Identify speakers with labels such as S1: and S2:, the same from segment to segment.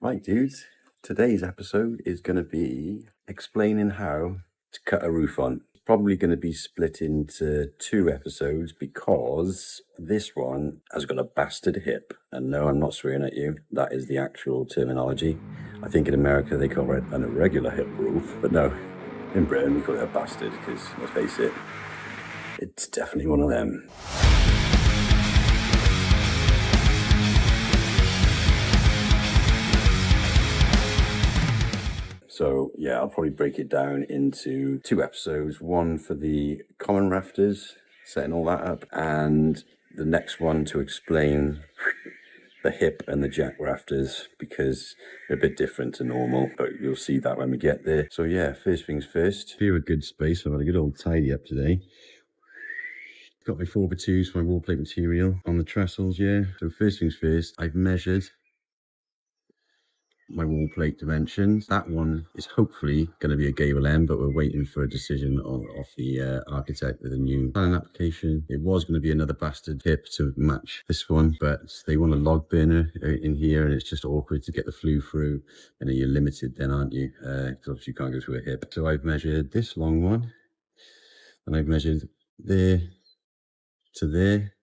S1: Right, dudes, today's episode is going to be explaining how to cut a roof on. It's probably going to be split into 2 episodes because this one has got a bastard hip. And no, I'm not swearing at you. That is the actual terminology. I think in America they call it an irregular hip roof. But no, in Britain we call it a bastard because, let's face it, it's definitely one of them. So yeah, I'll probably break it down into 2 episodes. One for the common rafters, setting all that up, and the next one to explain the hip and the jack rafters because they're a bit different to normal, but you'll see that when we get there. So yeah, first things first. Here a good space. I've had a good old tidy up today. Got my 4x2s for my wall plate material on the trestles, yeah. So first things first, I've measured my wall plate dimensions. That one is hopefully going to be a gable end, but we're waiting for a decision off the architect with a new planning application. It was going to be another bastard hip to match this one, but they want a log burner in here and it's just awkward to get the flue through, and then you're limited then, aren't you? Because obviously you can't go through a hip. So I've measured this long one and I've measured there to there,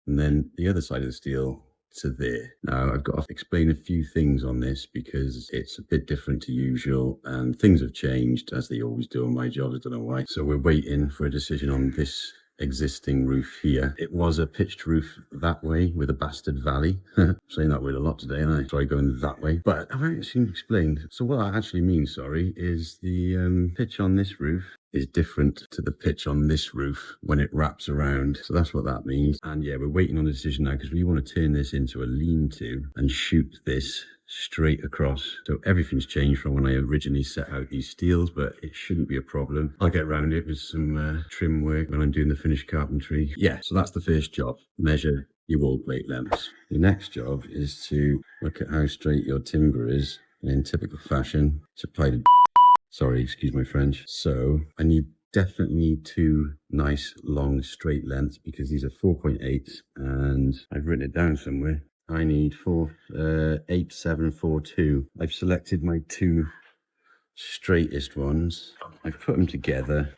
S1: and then the other side of the steel to there. Now I've got to explain a few things on this because it's a bit different to usual and things have changed as they always do on my job. I don't know why. So we're waiting for a decision on this existing roof here. It was a pitched roof that way with a bastard valley. Saying that word a lot today, and I try going that way. But I've actually explained. So what that actually means, sorry, is the pitch on this roof is different to the pitch on this roof when it wraps around. So that's what that means. And yeah, we're waiting on a decision now because we want to turn this into a lean-to and shoot this straight across. So everything's changed from when I originally set out these steels, but it shouldn't be a problem. I'll get around it with some trim work when I'm doing the finished carpentry. Yeah, so that's the first job. Measure your wall plate lengths. The next job is to look at how straight your timber is, and in typical fashion, to apply the sorry, excuse my French. So I definitely need 2 nice long straight lengths because these are 4.8 and I've written it down somewhere. I need 8.742. I've selected my 2 straightest ones. I've put them together.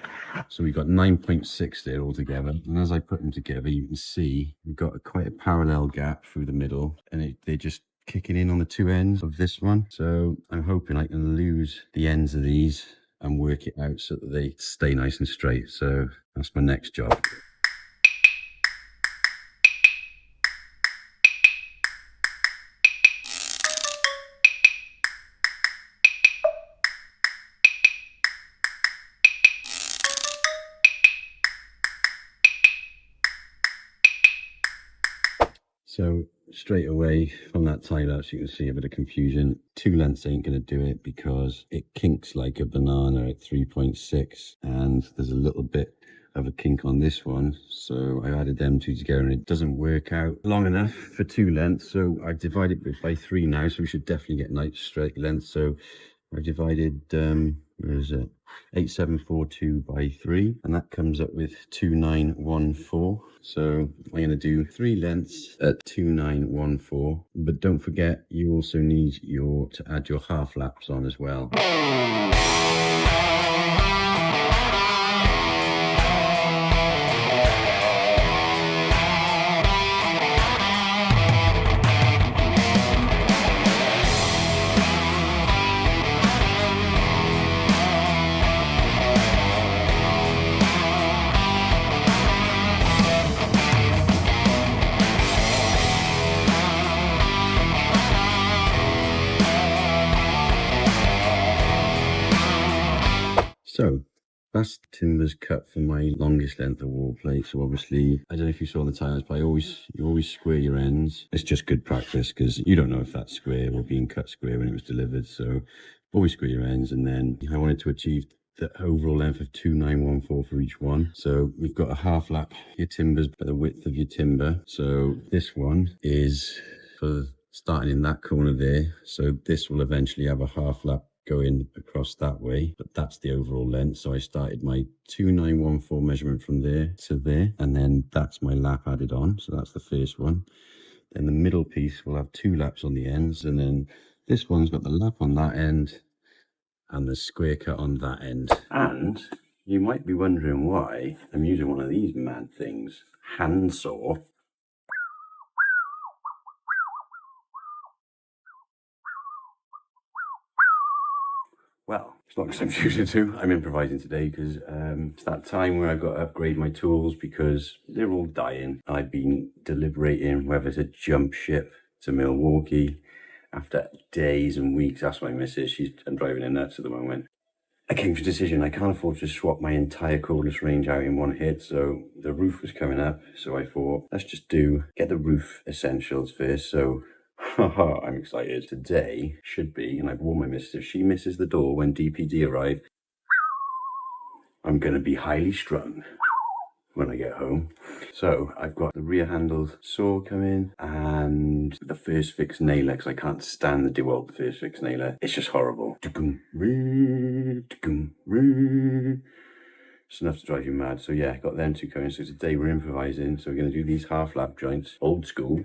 S1: So we've got 9.6 there altogether. And as I put them together, you can see we've got quite a parallel gap through the middle, and they're just kicking in on the 2 ends of this one. So I'm hoping I can lose the ends of these and work it out so that they stay nice and straight. So that's my next job. So straight away from that Timelapse, you can see a bit of confusion. 2 lengths ain't going to do it because it kinks like a banana at 3.6, and there's a little bit of a kink on this one. So I added them 2 together and it doesn't work out long enough for 2 lengths. So I've divided it by 3 now, so we should definitely get nice straight length. So I've divided, where is it? 8.742 by 3, and that comes up with 2.914. So I'm going to do 3 lengths at 2.914, but don't forget you also need to add your half laps on as well. So that's timbers cut for my longest length of wall plate. So obviously, I don't know if you saw the tiles, but you always square your ends. It's just good practice because you don't know if that's square or being cut square when it was delivered. So always square your ends. And then I wanted to achieve the overall length of 2.914 for each one. So we've got a half lap your timbers by the width of your timber. So this one is for starting in that corner there. So this will eventually have a half lap going across that way, but that's the overall length. So I started my 2.914 measurement from there to there, and then that's my lap added on. So that's the first one. Then the middle piece will have 2 laps on the ends, and then This one's got the lap on that end and the square cut on that end. And you might be wondering why I'm using one of these mad things, handsaw. Well, it's not because I'm choosing to. I'm improvising today because it's that time where I've got to upgrade my tools because they're all dying. I've been deliberating whether to jump ship to Milwaukee after days and weeks. That's my missus. I'm driving her nuts at the moment. I came to a decision. I can't afford to swap my entire cordless range out in one hit, so the roof was coming up. So I thought, let's just get the roof essentials first. So I'm excited. Today should be, and I've warned my missus, if she misses the door when DPD arrive, I'm going to be highly strung when I get home. So I've got the rear handled saw coming and the first fix nailer, because I can't stand the DeWalt first fix nailer. It's just horrible. It's enough to drive you mad. So yeah, got them two coming. So today we're improvising. So we're going to do these half lap joints, old school,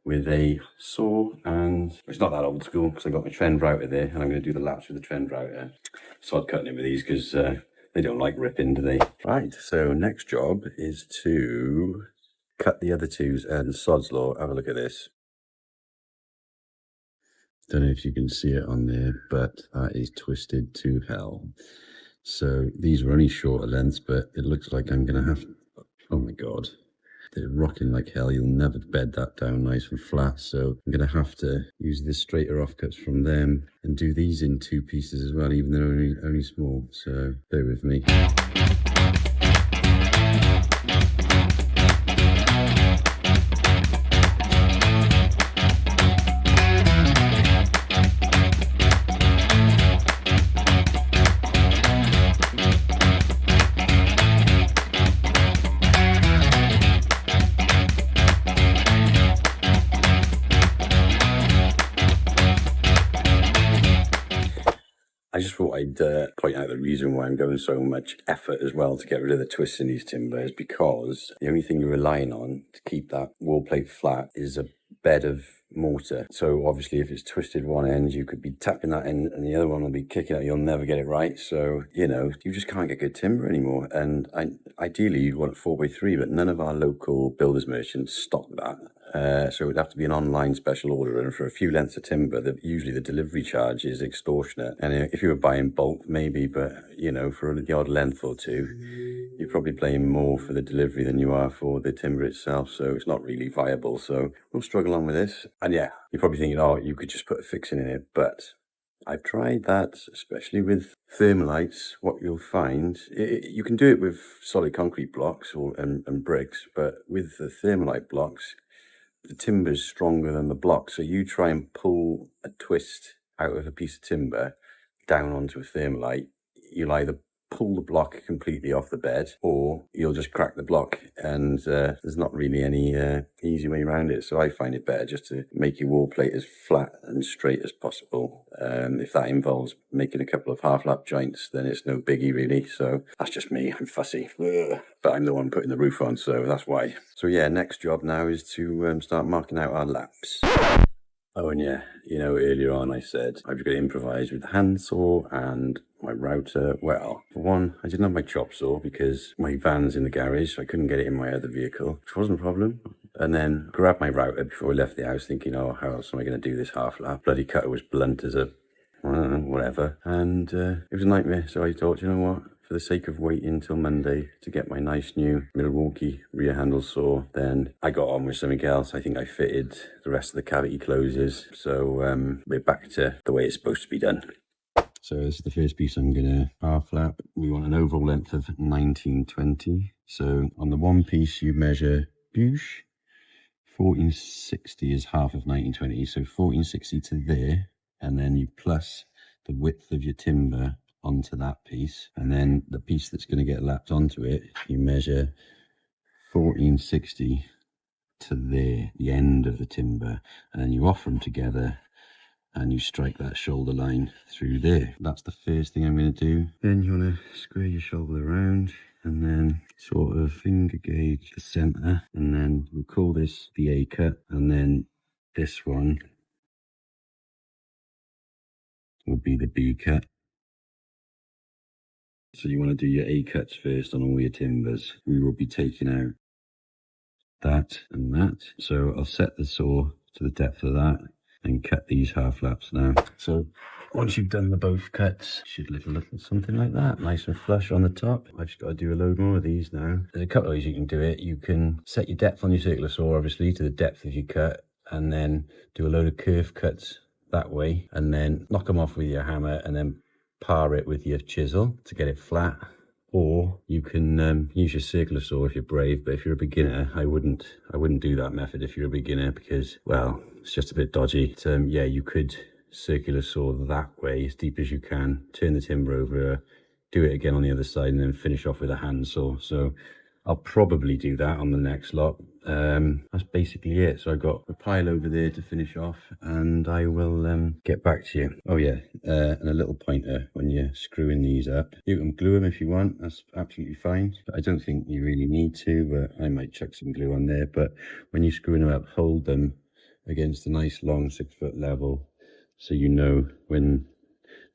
S1: with a saw, and it's not that old school because I got my trend router there, and I'm going to do the laps with the trend router. Sod cutting it with these because they don't like ripping, do they? Right, so next job is to cut the other twos, and sod's law, have a look at this. Don't know if you can see it on there, but that is twisted to hell. So these were only shorter lengths, but it looks like I'm going to have, oh my God. They're rocking like hell. You'll never bed that down nice and flat. So I'm going to have to use the straighter offcuts from them and do these in two pieces as well, even though they're only small. So bear with me. I just thought I'd point out the reason why I'm going so much effort as well to get rid of the twists in these timbers, because the only thing you're relying on to keep that wall plate flat is a bed of mortar. So obviously if it's twisted one end, you could be tapping that end and the other one will be kicking out. You'll never get it right. So, you know, you just can't get good timber anymore. And ideally you'd want a 4x3, but none of our local builders merchants stock that. So it would have to be an online special order, and for a few lengths of timber, usually the delivery charge is extortionate. And if you were buying bulk, maybe, but you know, for the odd length or two, you're probably paying more for the delivery than you are for the timber itself. So it's not really viable. So we'll struggle on with this. And yeah, you're probably thinking, oh, you could just put a fixing in it, but I've tried that, especially with thermalites. What you'll find, you can do it with solid concrete blocks and bricks, but with the thermalite blocks, the timber's stronger than the block. So you try and pull a twist out of a piece of timber down onto a thermalite, you'll either pull the block completely off the bed or you'll just crack the block, and there's not really any easy way around it. So I find it better just to make your wall plate as flat and straight as possible. If that involves making a couple of half lap joints, then it's no biggie really. So that's just me, I'm fussy. Ugh. But I'm the one putting the roof on, so that's why. So yeah, next job now is to start marking out our laps. Oh, and yeah, you know, earlier on I said I've got to improvise with the handsaw and my router. Well, for one, I didn't have my chop saw because my van's in the garage, so I couldn't get it in my other vehicle, which wasn't a problem. And then grabbed my router before I left the house thinking, oh, how else am I going to do this half lap? Bloody cutter was blunt as a, whatever. And it was a nightmare, so I thought, you know what? For the sake of waiting till Monday to get my nice new Milwaukee rear handle saw, then I got on with something else. I think I fitted the rest of the cavity closes. So we're back to the way it's supposed to be done. So this is the first piece I'm going to half lap. We want an overall length of 1920. So on the one piece you measure 1460 is half of 1920. So 1460 to there, and then you plus the width of your timber onto that piece, and then the piece that's going to get lapped onto it, you measure 1460 to there, the end of the timber, and then you offer them together and you strike that shoulder line through there. That's the first thing I'm going to do. Then you want to square your shoulder around and then sort of finger gauge the center, and then we'll call this the A cut, and then this one be the B cut. So you want to do your A cuts first on all your timbers. We will be taking out that and that. So I'll set the saw to the depth of that and cut these half laps now. So once you've done the both cuts, it should look something like that, nice and flush on the top. I've just got to do a load more of these now. There's a couple of ways you can do it. You can set your depth on your circular saw, obviously, to the depth of your cut, and then do a load of curve cuts that way, and then knock them off with your hammer, and then par it with your chisel to get it flat. Or you can use your circular saw if you're brave, but if you're a beginner, I wouldn't do that method if you're a beginner, because, well, it's just a bit dodgy. But, yeah, you could circular saw that way as deep as you can, turn the timber over, do it again on the other side, and then finish off with a hand saw. So I'll probably do that on the next lot. That's basically it. So I've got a pile over there to finish off, and I will get back to you. Oh yeah, and a little pointer when you're screwing these up. You can glue them if you want, that's absolutely fine. But I don't think you really need to, but I might chuck some glue on there. But when you're screwing them up, hold them against a nice long 6-foot level, so you know when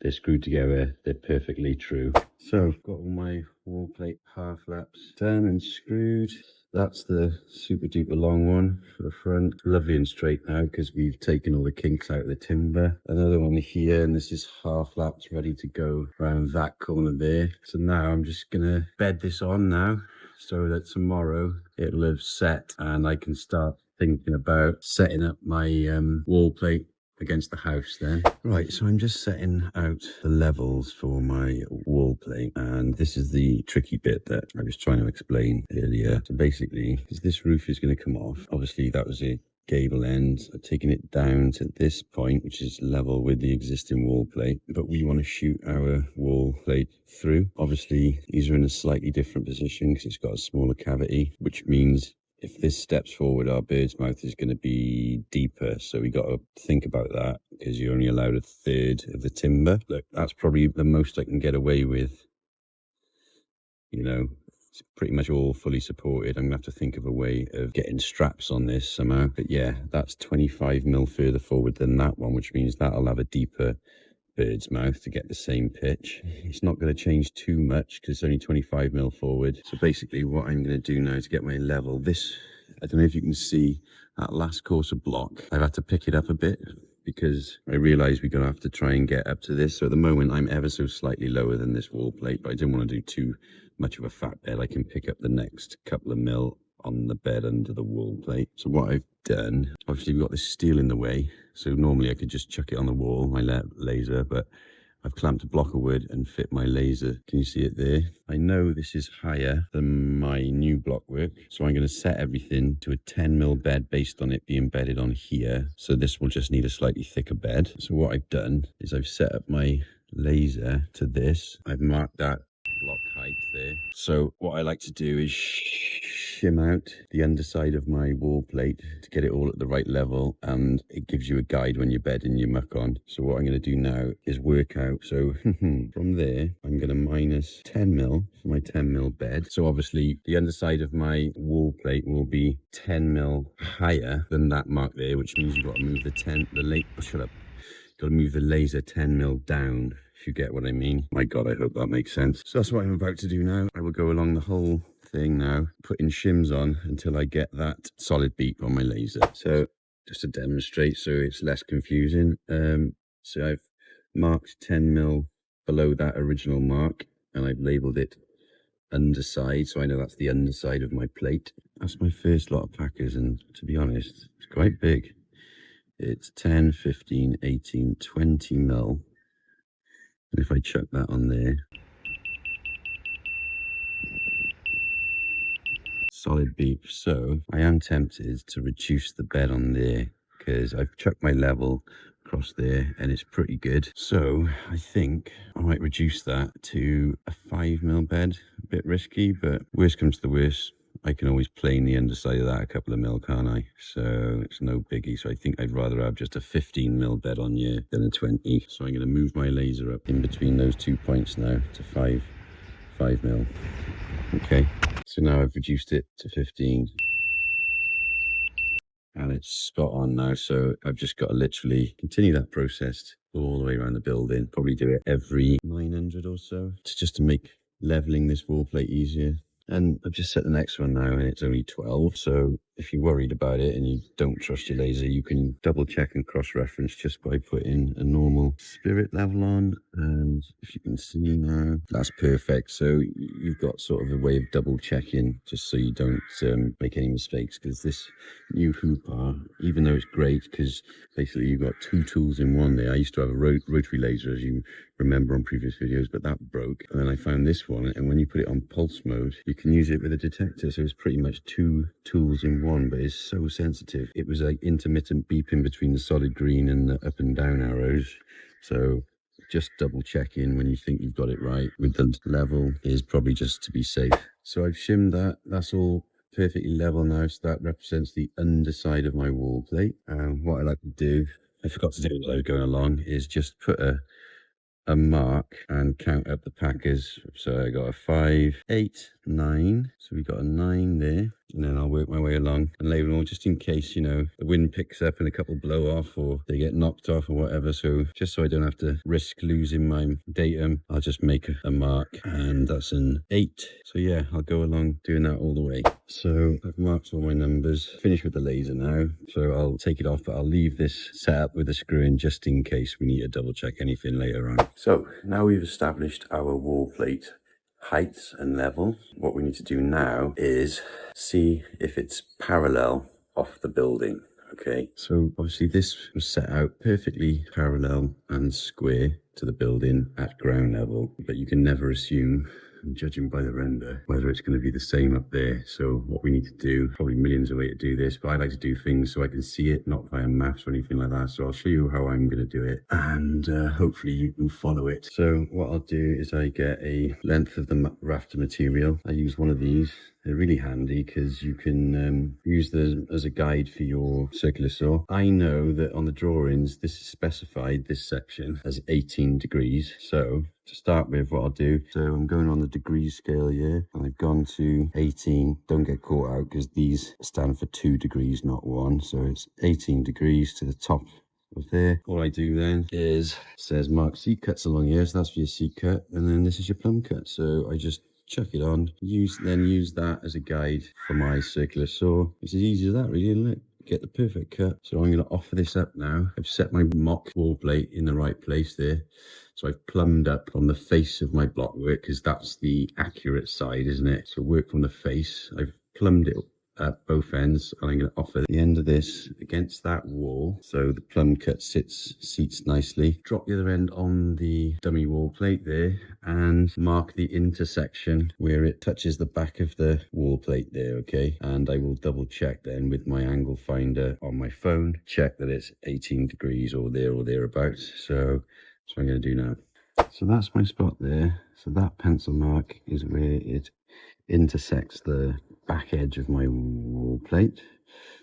S1: they're screwed together, they're perfectly true. So I've got all my wall plate half laps done and screwed. That's the super duper long one for the front. Lovely and straight now because we've taken all the kinks out of the timber. Another one here, and this is half laps ready to go around that corner there. So now I'm just gonna bed this on now, so that tomorrow it'll have set and I can start thinking about setting up my wall plate against the house then. Right, so I'm just setting out the levels for my wall plate, and this is the tricky bit that I was trying to explain earlier. So basically, because this roof is going to come off, obviously that was a gable end. I've taken it down to this point, which is level with the existing wall plate, but we want to shoot our wall plate through. Obviously, these are in a slightly different position because it's got a smaller cavity, which means if this steps forward, our bird's mouth is going to be deeper. So we got to think about that because you're only allowed a third of the timber. Look, that's probably the most I can get away with. You know, it's pretty much all fully supported. I'm going to have to think of a way of getting straps on this somehow. But yeah, that's 25mm further forward than that one, which means that'll have a deeper bird's mouth to get the same pitch. It's not going to change too much because it's only 25mm forward. So basically what I'm going to do now to get my level, this, I don't know if you can see that last course of block, I've had to pick it up a bit because I realised we're going to have to try and get up to this. So at the moment I'm ever so slightly lower than this wall plate, but I didn't want to do too much of a fat bed. I can pick up the next couple of mil on the bed under the wall plate. So what I've done, obviously we've got this steel in the way, so normally I could just chuck it on the wall, my laser, but I've clamped a block of wood and fit my laser. Can you see it there? I know this is higher than my new block work, so I'm going to set everything to a 10mm bed based on it being bedded on here. So this will just need a slightly thicker bed. So what I've done is I've set up my laser to this. I've marked that block height there. So what I like to do is shim out the underside of my wall plate to get it all at the right level, and it gives you a guide when you're bedding your muck on. So what I'm going to do now is work out. So from there I'm going to minus 10mm for my 10mm bed. So obviously the underside of my wall plate will be 10mm higher than that mark there, which means you've got to move got to move the laser 10mm down, if you get what I mean. My God, I hope that makes sense. So that's what I'm about to do now. I will go along the whole thing now, putting shims on until I get that solid beep on my laser. So just to demonstrate so it's less confusing. So I've marked 10mm below that original mark, and I've labeled it underside, so I know that's the underside of my plate. That's my first lot of packers, and to be honest, it's quite big. It's 10, 15, 18, 20mm. And if I chuck that on there, solid beep. So I am tempted to reduce the bed on there because I've chucked my level across there and it's pretty good. So I think I might reduce that to a 5mm bed. A bit risky, but worst comes to the worst, I can always plane the underside of that a couple of mil, can't I? So it's no biggie. So I think I'd rather have just a 15mm bed on here than a 20. So I'm going to move my laser up in between those 2 points now to 5mm. Okay, so now I've reduced it to 15. and it's spot on now. So I've just got to literally continue that process all the way around the building, probably do it every 900 or so, just to make leveling this wall plate easier. And I've just set the next one now, and it's only 12. So if you're worried about it and you don't trust your laser, you can double check and cross-reference just by putting a normal spirit level on. And if you can see now, that's perfect. So you've got sort of a way of double checking just so you don't make any mistakes, because this new Huepar, even though it's great because basically you've got two tools in one there. I used to have a rotary laser, as you remember on previous videos, but that broke. And then I found this one, and when you put it on pulse mode, you can use it with a detector. So it's pretty much two tools in one, but it's so sensitive. It was like intermittent beeping between the solid green and the up and down arrows. So just double checking when you think you've got it right with the level is probably just to be safe. So I've shimmed that. That's all perfectly level now. So that represents the underside of my wall plate. What I like to do, I forgot to do it while I was going along, is just put a mark and count up the packers. So I got a 5, 8, 9. So we got a 9 there, and then I'll work my way along and label them all just in case, you know, the wind picks up and a couple blow off or they get knocked off or whatever. So just so I don't have to risk losing my datum, I'll just make a mark, and that's an 8. So yeah, I'll go along doing that all the way. So I've marked all my numbers, finished with the laser now. So I'll take it off, but I'll leave this set up with a screw in just in case we need to double check anything later on. So now we've established our wall plate heights and level. What we need to do now is see if it's parallel off the building. Okay, so obviously this was set out perfectly parallel and square to the building at ground level, but you can never assume, judging by the render, whether it's going to be the same up there. So what we need to do, probably millions of ways to do this, but I like to do things so I can see it, not via maps or anything like that. So I'll show you how I'm going to do it, and hopefully you can follow it. So what I'll do is I get a length of the rafter material. I use one of these. They're really handy because you can use them as a guide for your circular saw. I know that on the drawings, this is specified, this section, as 18 degrees. So to start with, what I'll do, so I'm going on the degrees scale here, and I've gone to 18. Don't get caught out because these stand for 2 degrees, not 1. So it's 18 degrees to the top of there. All I do then is, it says mark seat cuts along here, so that's for your seat cut, and then this is your plumb cut. So I just chuck it on, use that as a guide for my circular saw. It's as easy as that, really, isn't it? Get the perfect cut. So I'm going to offer this up now. I've set my mock wall plate in the right place there. So I've plumbed up on the face of my block work, because that's the accurate side, isn't it? So work from the face. I've plumbed it at both ends, and I'm going to offer the end of this against that wall so the plumb cut seats nicely. Drop the other end on the dummy wall plate there and mark the intersection where it touches the back of the wall plate there. Okay, and I will double check then with my angle finder on my phone, check that it's 18 degrees or there or thereabouts. So that's what I'm going to do now. So that's my spot there. So that pencil mark is where it intersects the back edge of my wall plate.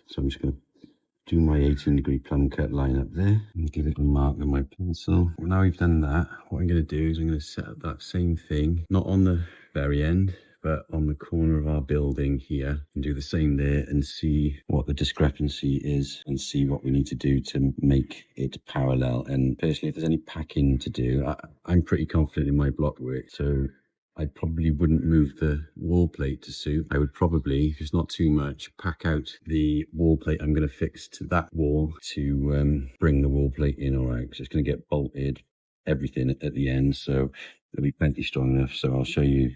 S1: So I'm just going to do my 18-degree plumb cut line up there and give it a mark with my pencil. Well, now we've done that, what I'm going to do is I'm going to set up that same thing, not on the very end, but on the corner of our building here, and do the same there and see what the discrepancy is and see what we need to do to make it parallel. And personally, if there's any packing to do, I'm pretty confident in my block work, so I probably wouldn't move the wall plate to suit. I would probably, if it's not too much, pack out the wall plate I'm going to fix to that wall to bring the wall plate in or out, because it's going to get bolted, everything at the end, so it'll be plenty strong enough. So I'll show you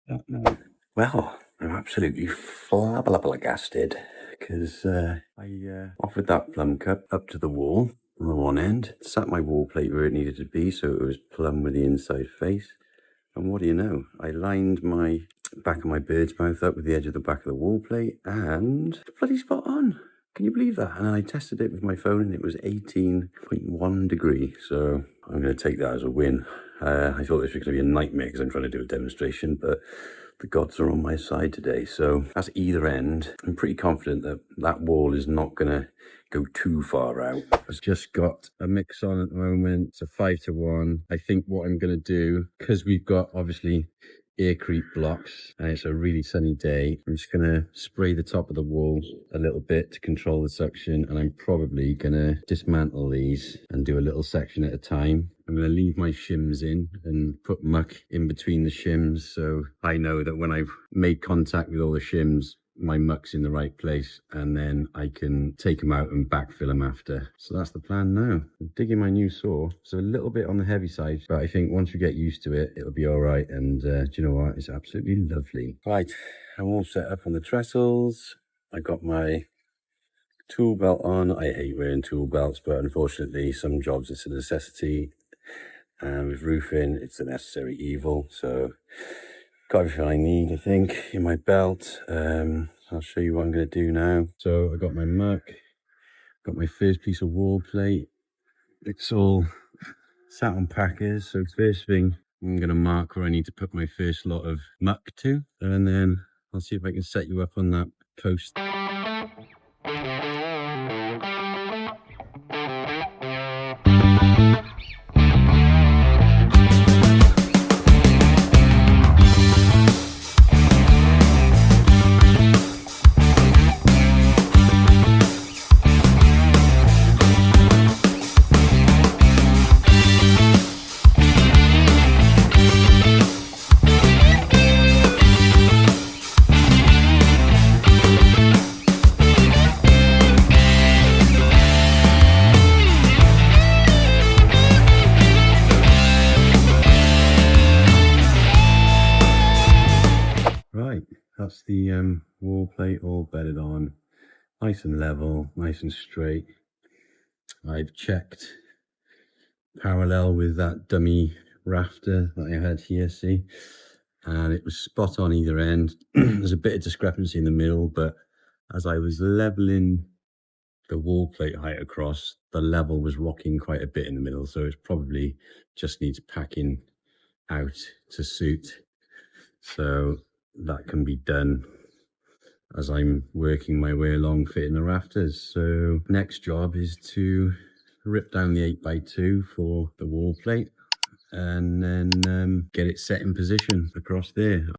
S1: that now. Well, I'm absolutely flabbergasted because I offered that plumb cut up to the wall on the one end, sat my wall plate where it needed to be so it was plumb with the inside face. And what do you know? I lined my back of my bird's mouth up with the edge of the back of the wall plate, and it's bloody spot on. Can you believe that? And I tested it with my phone, and it was 18.1 degree. So I'm going to take that as a win. I thought this was going to be a nightmare because I'm trying to do a demonstration, but the gods are on my side today. So that's either end. I'm pretty confident that that wall is not going to go too far out. I've just got a mix on at the moment. It's a 5-to-1. I think what I'm going to do, because we've got obviously aircrete blocks and it's a really sunny day. I'm just gonna spray the top of the wall a little bit to control the suction, and I'm probably gonna dismantle these and do a little section at a time. I'm going to leave my shims in and put muck in between the shims, so I know that when I've made contact with all the shims, my muck's in the right place, and then I can take them out and backfill them after. So that's the plan now. I'm digging my new saw. So a little bit on the heavy side, but I think once you get used to it, it'll be all right. And do you know what? It's absolutely lovely. Right, I'm all set up on the trestles. I got my tool belt on. I hate wearing tool belts, but unfortunately some jobs it's a necessity, and with roofing it's a necessary evil. So got everything I need, I think, in my belt. I'll show you what I'm going to do now. So I got my muck, got my first piece of wall plate. It's all sat on packers. So first thing, I'm going to mark where I need to put my first lot of muck to, and then I'll see if I can set you up on that post. Right, that's the wall plate all bedded on, nice and level, nice and straight. I've checked parallel with that dummy rafter that I had here, see, and it was spot on either end. There's a bit of discrepancy in the middle, but as I was leveling the wall plate height across, the level was rocking quite a bit in the middle, so it probably just needs packing out to suit. So that can be done as I'm working my way along fitting the rafters. So next job is to rip down the 8x2 for the wall plate and then get it set in position across there.